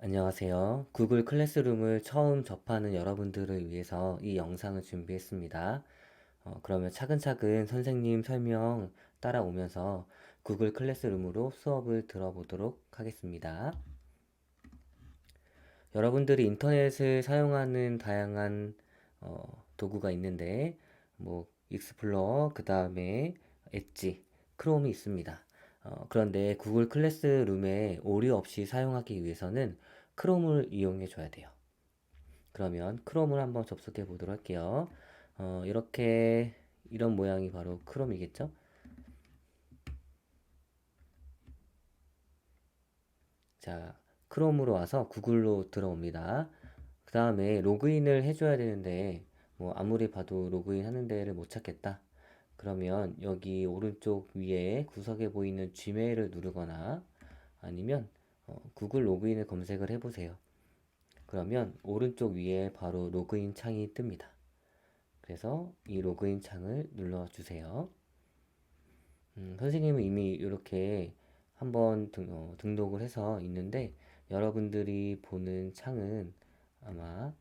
안녕하세요. 구글 클래스룸을 처음 접하는 여러분들을 위해서 이 영상을 준비했습니다. 그러면 차근차근 선생님 설명 따라오면서 구글 클래스룸으로 수업을 들어보도록 하겠습니다. 여러분들이 인터넷을 사용하는 다양한 도구가 있는데 익스플로러, 그 다음에 엣지, 크롬이 있습니다. 그런데 구글 클래스룸에 오류 없이 사용하기 위해서는 크롬을 이용해 줘야 돼요. 그러면 크롬을 한번 접속해 보도록 할게요. 이렇게 이런 모양이 바로 크롬이겠죠? 자, 크롬으로 와서 구글로 들어옵니다. 그 다음에 로그인을 해줘야 되는데 아무리 봐도 로그인 하는 데를 못 찾겠다. 그러면 여기 오른쪽 위에 구석에 보이는 Gmail을 누르거나 아니면 구글 로그인을 검색을 해보세요. 그러면 오른쪽 위에 바로 로그인 창이 뜹니다. 그래서 이 로그인 창을 눌러주세요. 선생님은 이미 이렇게 한번 등록을 해서 있는데 여러분들이 보는 창은 아마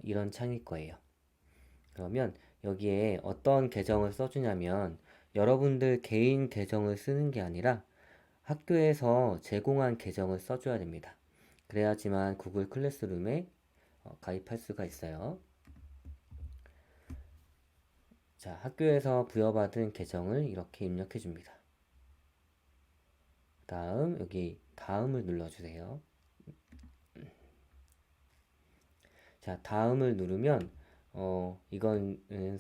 이런 창일 거예요. 그러면 여기에 어떤 계정을 써주냐면 여러분들 개인 계정을 쓰는 게 아니라 학교에서 제공한 계정을 써줘야 됩니다. 그래야지만 구글 클래스룸에 가입할 수가 있어요. 자, 학교에서 부여받은 계정을 이렇게 입력해 줍니다. 다음 여기 다음을 눌러주세요. 자, 다음을 누르면 이건 다른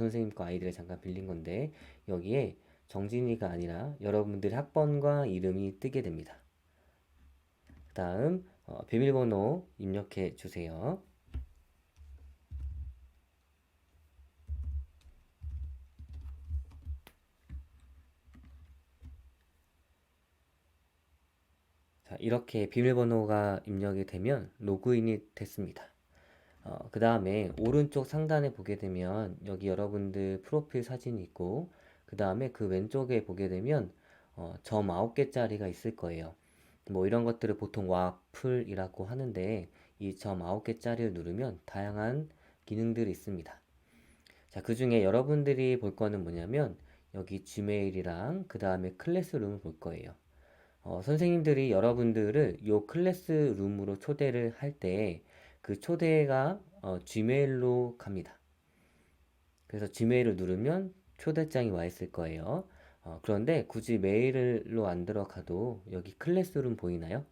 선생님 거 아이디를 잠깐 빌린 건데 여기에 정진이가 아니라 여러분들의 학번과 이름이 뜨게 됩니다. 그 다음 비밀번호 입력해 주세요. 자, 이렇게 비밀번호가 입력이 되면 로그인이 됐습니다. 그 다음에 오른쪽 상단에 보게 되면 여기 여러분들 프로필 사진이 있고 그 다음에 그 왼쪽에 보게 되면 점 9개짜리가 있을 거예요. 이런 것들을 보통 와플이라고 하는데 이 점 9개짜리를 누르면 다양한 기능들이 있습니다. 자, 그 중에 여러분들이 볼 거는 뭐냐면 여기 지메일이랑 그 다음에 클래스룸을 볼 거예요. 선생님들이 여러분들을 요 클래스룸으로 초대를 할 때 그 초대가 Gmail로 갑니다. 그래서 Gmail을 누르면 초대장이 와 있을 거예요. 그런데 굳이 메일로 안 들어가도 여기 클래스룸 보이나요?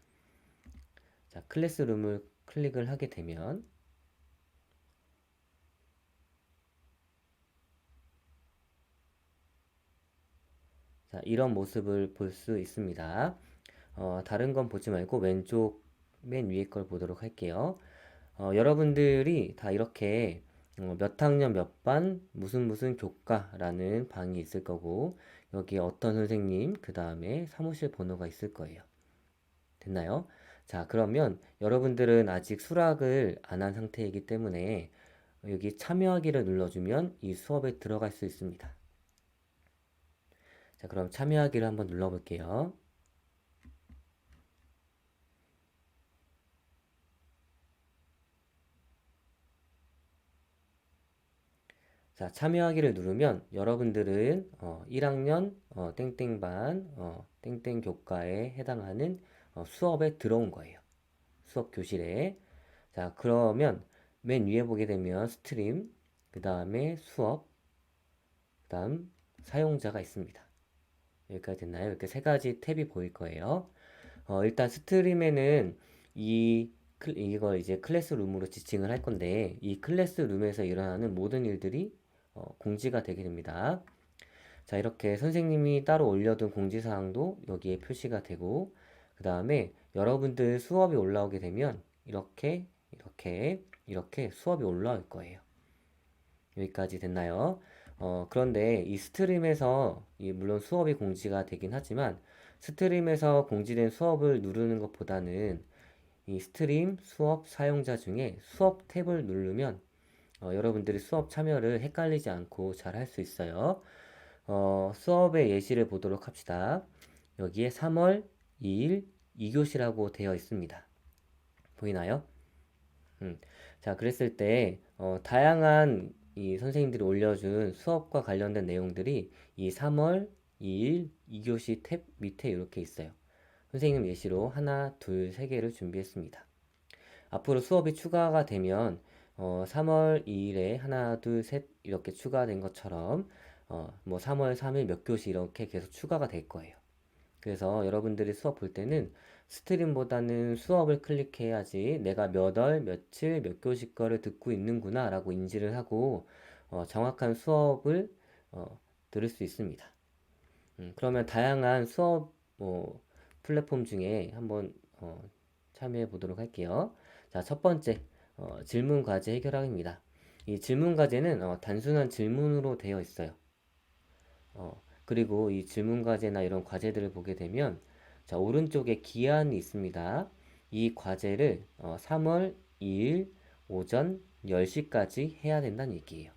자, 클래스룸을 클릭을 하게 되면 자, 이런 모습을 볼 수 있습니다. 다른 건 보지 말고 왼쪽 맨 위에 걸 보도록 할게요. 여러분들이 다 이렇게 몇 학년 몇 반 무슨 무슨 교과라는 방이 있을 거고 여기에 어떤 선생님 그 다음에 사무실 번호가 있을 거예요. 됐나요? 자, 그러면 여러분들은 아직 수락을 안 한 상태이기 때문에 여기 참여하기를 눌러주면 이 수업에 들어갈 수 있습니다. 자, 그럼 참여하기를 한번 눌러볼게요. 자, 참여하기를 누르면 여러분들은 1학년 땡땡반 땡땡 교과에 해당하는 수업에 들어온 거예요. 수업 교실에. 자, 그러면 맨 위에 보게 되면 스트림, 그 다음에 수업, 그 다음 사용자가 있습니다. 여기까지 됐나요? 이렇게 세 가지 탭이 보일 거예요. 일단 스트림에는 이걸 이제 클래스룸으로 지칭을 할 건데 이 클래스룸에서 일어나는 모든 일들이 공지가 되게 됩니다. 자, 이렇게 선생님이 따로 올려둔 공지사항도 여기에 표시가 되고 그 다음에 여러분들 수업이 올라오게 되면 이렇게 수업이 올라올 거예요. 여기까지 됐나요? 그런데 이 스트림에서 물론 수업이 공지가 되긴 하지만 스트림에서 공지된 수업을 누르는 것보다는 이 스트림 수업 사용자 중에 수업 탭을 누르면 여러분들이 수업 참여를 헷갈리지 않고 잘 할 수 있어요. 수업의 예시를 보도록 합시다. 여기에 3월 2일 2교시라고 되어 있습니다. 보이나요? 자, 그랬을 때 다양한 이 선생님들이 올려준 수업과 관련된 내용들이 이 3월 2일 2교시 탭 밑에 이렇게 있어요. 선생님 예시로 하나, 둘, 세 개를 준비했습니다. 앞으로 수업이 추가가 되면 3월 2일에 하나, 둘, 셋 이렇게 추가된 것처럼 뭐 3월 3일 몇 교시 이렇게 계속 추가가 될 거예요. 그래서 여러분들이 수업 볼 때는 스트림보다는 수업을 클릭해야지 내가 몇 월, 며칠, 몇 교시 거를 듣고 있는구나 라고 인지를 하고 정확한 수업을 들을 수 있습니다. 그러면 다양한 수업 플랫폼 중에 한번 참여해 보도록 할게요. 자, 첫 번째 질문 과제 해결하기입니다. 이 질문 과제는 단순한 질문으로 되어 있어요. 그리고 이 질문 과제나 이런 과제들을 보게 되면 자, 오른쪽에 기한이 있습니다. 이 과제를 3월 2일 오전 10시까지 해야 된다는 얘기예요.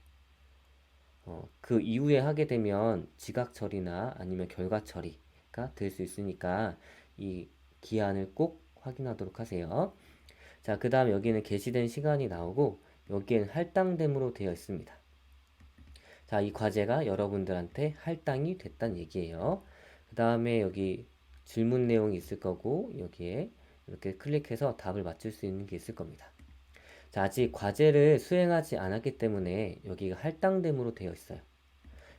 그 이후에 하게 되면 지각 처리나 아니면 결과 처리가 될 수 있으니까 이 기한을 꼭 확인하도록 하세요. 자, 그 다음 여기는 게시된 시간이 나오고 여기에는 할당됨으로 되어 있습니다. 자, 이 과제가 여러분들한테 할당이 됐다는 얘기예요. 그 다음에 여기 질문 내용이 있을 거고 여기에 이렇게 클릭해서 답을 맞출 수 있는 게 있을 겁니다. 자, 아직 과제를 수행하지 않았기 때문에 여기가 할당됨으로 되어 있어요.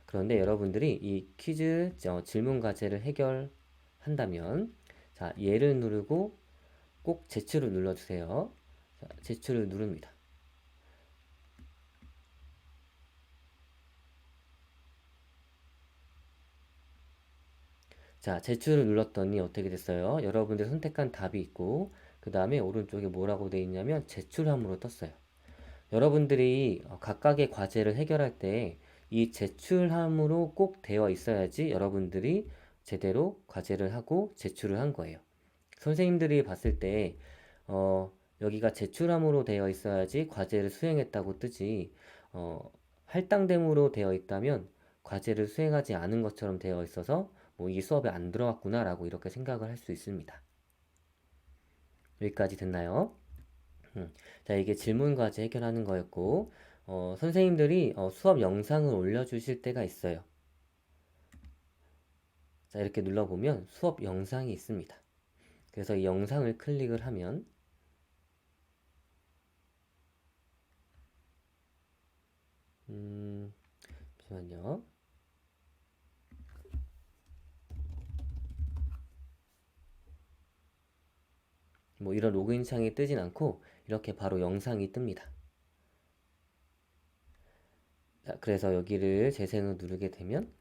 그런데 여러분들이 이 퀴즈 질문 과제를 해결한다면 자, 얘를 누르고 꼭 제출을 눌러주세요. 자, 제출을 누릅니다. 자, 제출을 눌렀더니 어떻게 됐어요? 여러분들이 선택한 답이 있고 그 다음에 오른쪽에 뭐라고 되어 있냐면 제출함으로 떴어요. 여러분들이 각각의 과제를 해결할 때 이 제출함으로 꼭 되어 있어야지 여러분들이 제대로 과제를 하고 제출을 한 거예요. 선생님들이 봤을 때 여기가 제출함으로 되어 있어야지 과제를 수행했다고 뜨지 할당됨으로 되어 있다면 과제를 수행하지 않은 것처럼 되어 있어서 뭐 이 수업에 안 들어왔구나 라고 이렇게 생각을 할 수 있습니다. 여기까지 됐나요? 자, 이게 질문 과제 해결하는 거였고 선생님들이 수업 영상을 올려주실 때가 있어요. 자, 이렇게 눌러보면 수업 영상이 있습니다. 그래서 이 영상을 클릭을 하면 잠시만요. 뭐 이런 로그인 창이 뜨진 않고 이렇게 바로 영상이 뜹니다. 자, 그래서 여기를 재생을 누르게 되면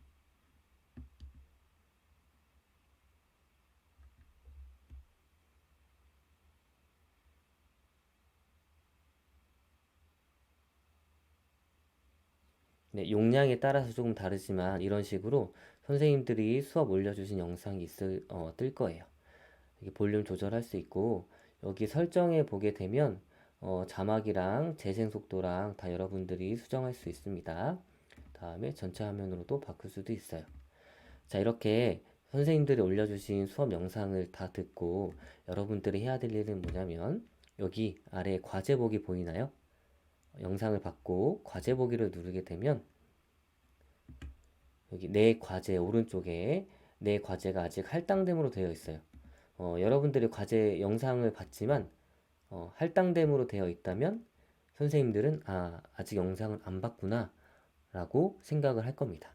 네, 용량에 따라서 조금 다르지만 이런 식으로 선생님들이 수업 올려주신 영상이 뜰 거예요. 이게 볼륨 조절할 수 있고 여기 설정해 보게 되면 자막이랑 재생 속도랑 다 여러분들이 수정할 수 있습니다. 다음에 전체 화면으로도 바꿀 수도 있어요. 자, 이렇게 선생님들이 올려주신 수업 영상을 다 듣고 여러분들이 해야 될 일은 뭐냐면 여기 아래 과제 보기 보이나요? 영상을 받고 과제 보기를 누르게 되면 여기 내 과제 오른쪽에 내 과제가 아직 할당됨으로 되어 있어요. 여러분들이 과제 영상을 봤지만 할당됨으로 되어 있다면 선생님들은 아직 영상을 안 봤구나 라고 생각을 할 겁니다.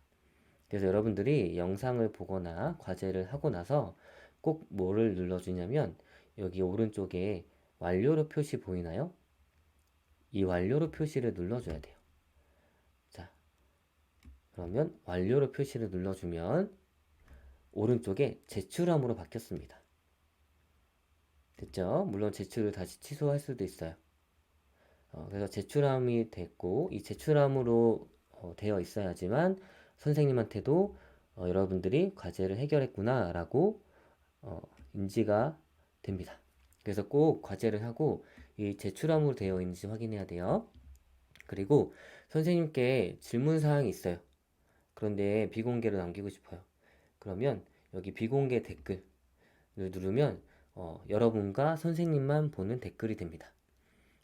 그래서 여러분들이 영상을 보거나 과제를 하고 나서 꼭 뭐를 눌러주냐면 여기 오른쪽에 완료로 표시 보이나요? 이 완료로 표시를 눌러줘야 돼요. 자, 그러면 완료로 표시를 눌러주면 오른쪽에 제출함으로 바뀌었습니다. 됐죠? 물론 제출을 다시 취소할 수도 있어요. 그래서 제출함이 됐고 이 제출함으로 되어 있어야지만 선생님한테도 여러분들이 과제를 해결했구나 라고 인지가 됩니다. 그래서 꼭 과제를 하고 이 제출함으로 되어 있는지 확인해야 돼요. 그리고 선생님께 질문사항이 있어요. 그런데 비공개로 남기고 싶어요. 그러면 여기 비공개 댓글 누르면 여러분과 선생님만 보는 댓글이 됩니다.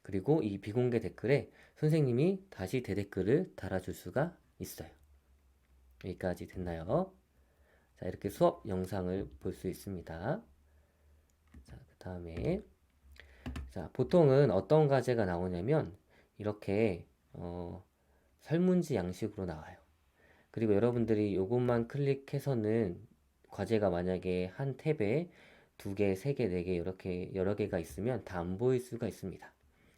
그리고 이 비공개 댓글에 선생님이 다시 대댓글을 달아줄 수가 있어요. 여기까지 됐나요? 자, 이렇게 수업 영상을 볼 수 있습니다. 자, 그 다음에 자, 보통은 어떤 과제가 나오냐면 이렇게 설문지 양식으로 나와요. 그리고 여러분들이 이것만 클릭해서는 과제가 만약에 한 탭에 두 개, 세 개, 네 개 이렇게 여러 개가 있으면 다 안 보일 수가 있습니다.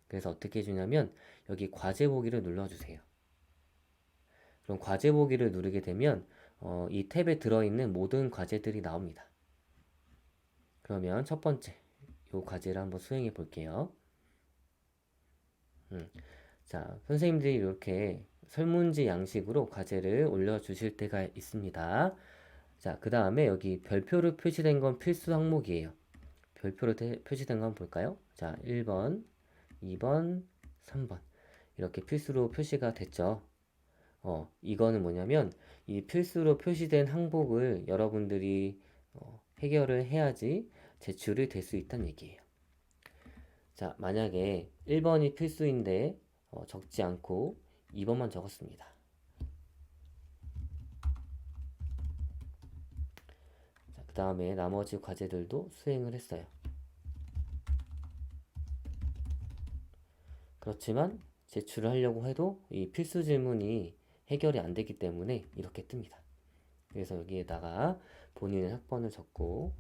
그래서 어떻게 해주냐면 여기 과제 보기를 눌러주세요. 그럼 과제 보기를 누르게 되면 이 탭에 들어있는 모든 과제들이 나옵니다. 그러면 첫 번째 이 과제를 한번 수행해 볼게요. 자, 선생님들이 이렇게 설문지 양식으로 과제를 올려주실 때가 있습니다. 자, 그 다음에 여기 별표로 표시된 건 필수 항목이에요. 별표로 표시된 건 볼까요? 자, 1번, 2번, 3번. 이렇게 필수로 표시가 됐죠. 이거는 뭐냐면 이 필수로 표시된 항목을 여러분들이 해결을 해야지 제출이 될 수 있다는 얘기예요. 자, 만약에 1번이 필수인데 적지 않고 2번만 적었습니다. 자, 그 다음에 나머지 과제들도 수행을 했어요. 그렇지만 제출을 하려고 해도 이 필수 질문이 해결이 안 되기 때문에 이렇게 뜹니다. 그래서 여기에다가 본인의 학번을 적고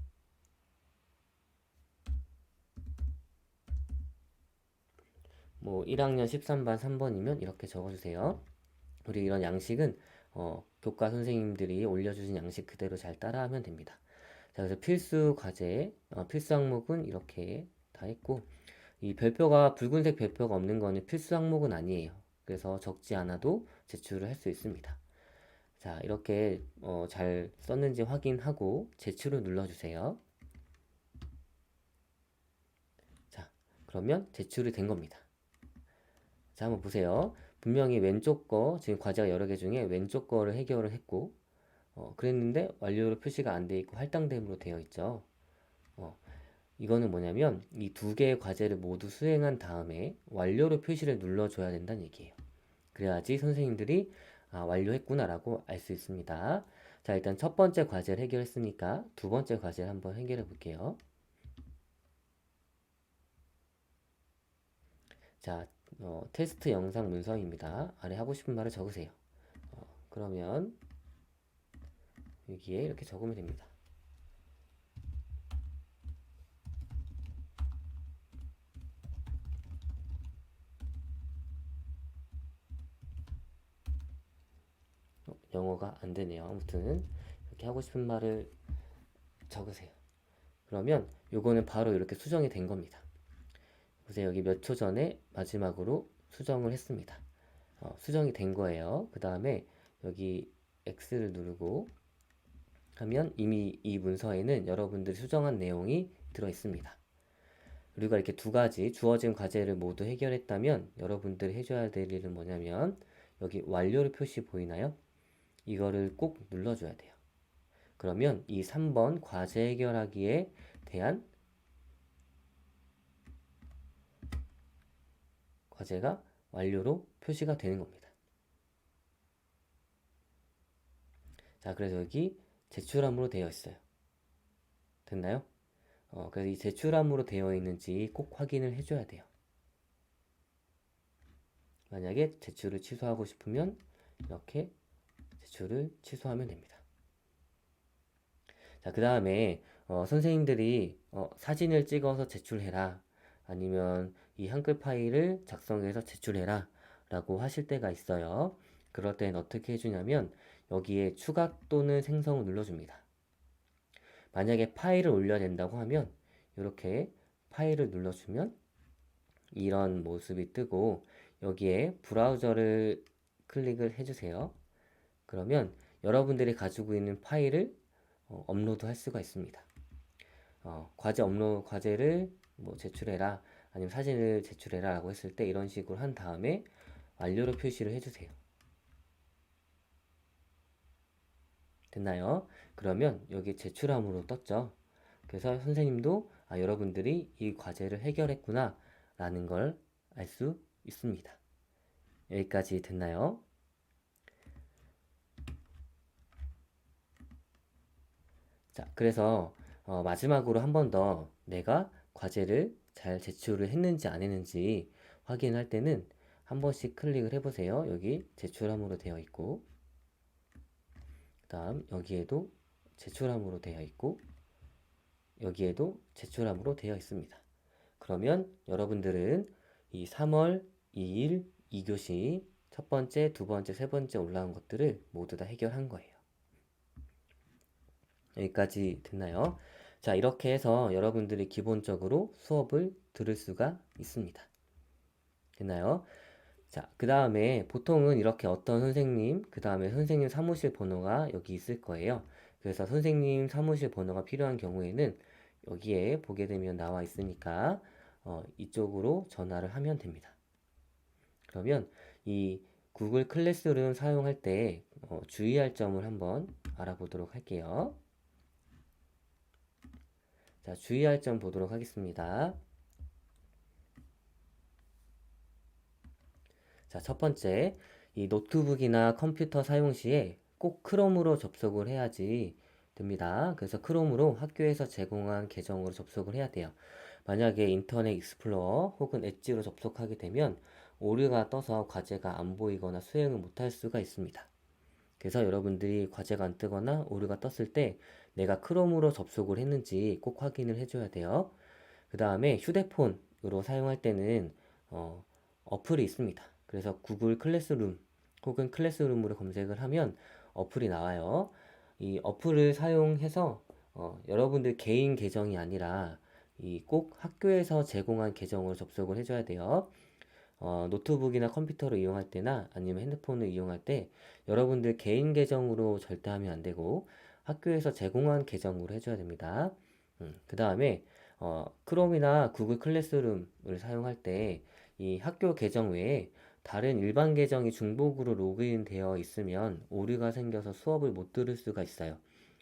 뭐 1학년 13반 3번이면 이렇게 적어주세요. 우리 이런 양식은 교과 선생님들이 올려주신 양식 그대로 잘 따라하면 됩니다. 자, 그래서 필수 과제, 필수 항목은 이렇게 다 했고 이 별표가 붉은색 별표가 없는 거는 필수 항목은 아니에요. 그래서 적지 않아도 제출을 할 수 있습니다. 자, 이렇게 잘 썼는지 확인하고 제출을 눌러주세요. 자, 그러면 제출이 된 겁니다. 자, 한번 보세요. 분명히 왼쪽 거, 지금 과제가 여러 개 중에 왼쪽 거를 해결을 했고, 그랬는데 완료로 표시가 안 돼 있고 할당됨으로 되어 있죠. 이거는 뭐냐면 이 두 개의 과제를 모두 수행한 다음에 완료로 표시를 눌러줘야 된다는 얘기예요. 그래야지 선생님들이 완료했구나라고 알 수 있습니다. 자, 일단 첫 번째 과제를 해결했으니까 두 번째 과제를 한번 해결해 볼게요. 자, 테스트 영상 문서입니다. 아래 하고 싶은 말을 적으세요. 그러면 여기에 이렇게 적으면 됩니다. 영어가 안 되네요. 아무튼 이렇게 하고 싶은 말을 적으세요. 그러면 요거는 바로 이렇게 수정이 된 겁니다. 보세요. 여기 몇 초 전에 마지막으로 수정을 했습니다. 수정이 된 거예요. 그 다음에 여기 X를 누르고 하면 이미 이 문서에는 여러분들이 수정한 내용이 들어 있습니다. 우리가 이렇게 두 가지 주어진 과제를 모두 해결했다면 여러분들이 해줘야 될 일은 뭐냐면 여기 완료를 표시 보이나요? 이거를 꼭 눌러줘야 돼요. 그러면 이 3번 과제 해결하기에 대한 과제가 완료로 표시가 되는 겁니다. 자, 그래서 여기 제출함으로 되어 있어요. 됐나요? 그래서 이 제출함으로 되어 있는지 꼭 확인을 해줘야 돼요. 만약에 제출을 취소하고 싶으면 이렇게 제출을 취소하면 됩니다. 자, 그 다음에 선생님들이 사진을 찍어서 제출해라 아니면 이 한글 파일을 작성해서 제출해라 라고 하실 때가 있어요. 그럴 땐 어떻게 해주냐면 여기에 추가 또는 생성을 눌러줍니다. 만약에 파일을 올려야 된다고 하면 이렇게 파일을 눌러주면 이런 모습이 뜨고 여기에 브라우저를 클릭을 해주세요. 그러면 여러분들이 가지고 있는 파일을 업로드 할 수가 있습니다. 과제를 뭐 제출해라 아니면 사진을 제출해라 라고 했을 때 이런 식으로 한 다음에 완료로 표시를 해주세요. 됐나요? 그러면 여기 제출함으로 떴죠. 그래서 선생님도 여러분들이 이 과제를 해결했구나 라는 걸 알 수 있습니다. 여기까지 됐나요? 자, 그래서 마지막으로 한 번 더 내가 과제를 잘 제출을 했는지 안 했는지 확인할 때는 한 번씩 클릭을 해보세요. 여기 제출함으로 되어 있고, 그 다음 여기에도 제출함으로 되어 있고, 여기에도 제출함으로 되어 있습니다. 그러면 여러분들은 이 3월 2일 2교시 첫 번째, 두 번째, 세 번째 올라온 것들을 모두 다 해결한 거예요. 여기까지 됐나요? 자, 이렇게 해서 여러분들이 기본적으로 수업을 들을 수가 있습니다. 됐나요? 자, 그 다음에 보통은 이렇게 어떤 선생님, 그 다음에 선생님 사무실 번호가 여기 있을 거예요. 그래서 선생님 사무실 번호가 필요한 경우에는 여기에 보게 되면 나와 있으니까 이쪽으로 전화를 하면 됩니다. 그러면 이 구글 클래스룸 사용할 때 주의할 점을 한번 알아보도록 할게요. 자, 주의할 점 보도록 하겠습니다. 자, 첫 번째, 이 노트북이나 컴퓨터 사용 시에 꼭 크롬으로 접속을 해야지 됩니다. 그래서 크롬으로 학교에서 제공한 계정으로 접속을 해야 돼요. 만약에 인터넷 익스플로러 혹은 엣지로 접속하게 되면 오류가 떠서 과제가 안 보이거나 수행을 못할 수가 있습니다. 그래서 여러분들이 과제가 안 뜨거나 오류가 떴을 때 내가 크롬으로 접속을 했는지 꼭 확인을 해줘야 돼요. 그 다음에 휴대폰으로 사용할 때는 어플이 있습니다. 그래서 구글 클래스룸 혹은 클래스룸으로 검색을 하면 어플이 나와요. 이 어플을 사용해서 여러분들 개인 계정이 아니라 이 꼭 학교에서 제공한 계정으로 접속을 해줘야 돼요. 노트북이나 컴퓨터를 이용할 때나 아니면 핸드폰을 이용할 때 여러분들 개인 계정으로 절대 하면 안 되고 학교에서 제공한 계정으로 해줘야 됩니다. 그 다음에 크롬이나 구글 클래스룸을 사용할 때 이 학교 계정 외에 다른 일반 계정이 중복으로 로그인 되어 있으면 오류가 생겨서 수업을 못 들을 수가 있어요.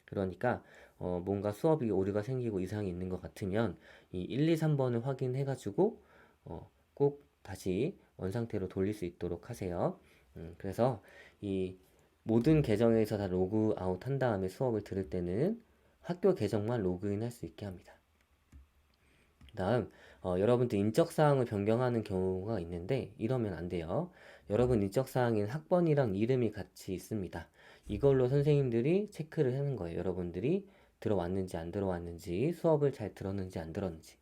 그러니까 뭔가 수업이 오류가 생기고 이상이 있는 것 같으면 이 1, 2, 3번을 확인해 가지고 꼭 다시 원상태로 돌릴 수 있도록 하세요. 그래서 이 모든 계정에서 다 로그 아웃 한 다음에 수업을 들을 때는 학교 계정만 로그인 할 수 있게 합니다. 다음, 여러분들 인적사항을 변경하는 경우가 있는데 이러면 안 돼요. 여러분 인적사항에는 학번이랑 이름이 같이 있습니다. 이걸로 선생님들이 체크를 하는 거예요. 여러분들이 들어왔는지 안 들어왔는지, 수업을 잘 들었는지 안 들었는지.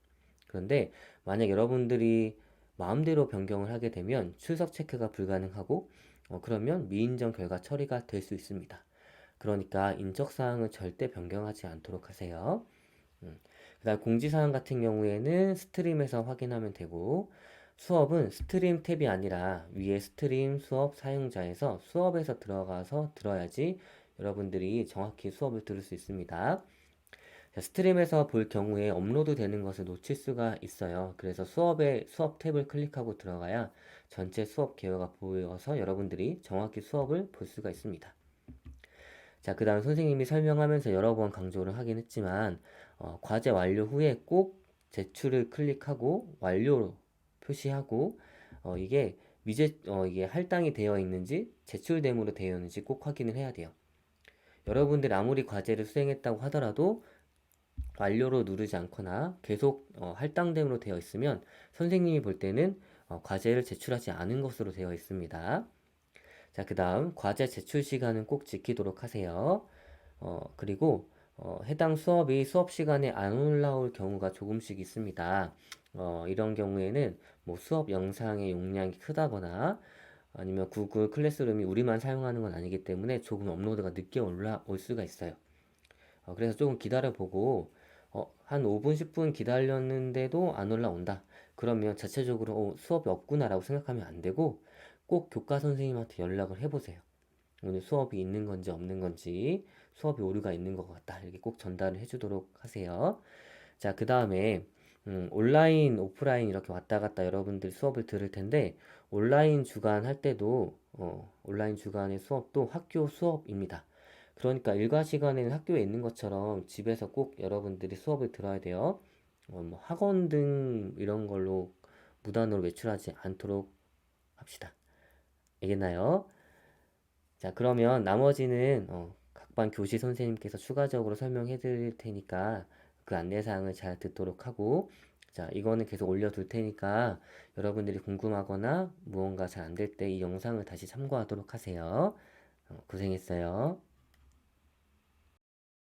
그런데 만약 여러분들이 마음대로 변경을 하게 되면 출석 체크가 불가능하고 그러면 미인정 결과 처리가 될 수 있습니다. 그러니까 인적사항을 절대 변경하지 않도록 하세요. 그다음 공지사항 같은 경우에는 스트림에서 확인하면 되고 수업은 스트림 탭이 아니라 위에 스트림 수업 사용자에서 수업에서 들어가서 들어야지 여러분들이 정확히 수업을 들을 수 있습니다. 자, 스트림에서 볼 경우에 업로드 되는 것을 놓칠 수가 있어요. 그래서 수업 탭을 클릭하고 들어가야 전체 수업 개요가 보여서 여러분들이 정확히 수업을 볼 수가 있습니다. 자, 그 다음 선생님이 설명하면서 여러 번 강조를 하긴 했지만 과제 완료 후에 꼭 제출을 클릭하고 완료로 표시하고 이게 할당이 되어 있는지 제출됨으로 되어 있는지 꼭 확인을 해야 돼요. 여러분들 아무리 과제를 수행했다고 하더라도 완료로 누르지 않거나 계속 할당됨으로 되어 있으면 선생님이 볼 때는 과제를 제출하지 않은 것으로 되어 있습니다. 자, 그 다음 과제 제출 시간은 꼭 지키도록 하세요. 그리고 해당 수업이 수업 시간에 안 올라올 경우가 조금씩 있습니다. 이런 경우에는 뭐 수업 영상의 용량이 크다거나 아니면 구글 클래스룸이 우리만 사용하는 건 아니기 때문에 조금 업로드가 늦게 올라올 수가 있어요. 그래서 조금 기다려보고 한 5분, 10분 기다렸는데도 안 올라온다. 그러면 자체적으로 수업이 없구나라고 생각하면 안 되고 꼭 교과 선생님한테 연락을 해보세요. 오늘 수업이 있는 건지 없는 건지 수업이 오류가 있는 것 같다. 이렇게 꼭 전달을 해주도록 하세요. 자, 그 다음에 온라인, 오프라인 이렇게 왔다 갔다 여러분들 수업을 들을 텐데 온라인 주간 할 때도 온라인 주간의 수업도 학교 수업입니다. 그러니까 일과 시간에는 학교에 있는 것처럼 집에서 꼭 여러분들이 수업을 들어야 돼요. 뭐 학원 등 이런 걸로 무단으로 외출하지 않도록 합시다. 알겠나요? 자, 그러면 나머지는 각 반 교시 선생님께서 추가적으로 설명해 드릴 테니까 그 안내사항을 잘 듣도록 하고, 자, 이거는 계속 올려둘 테니까 여러분들이 궁금하거나 무언가 잘 안 될 때 이 영상을 다시 참고하도록 하세요. 고생했어요.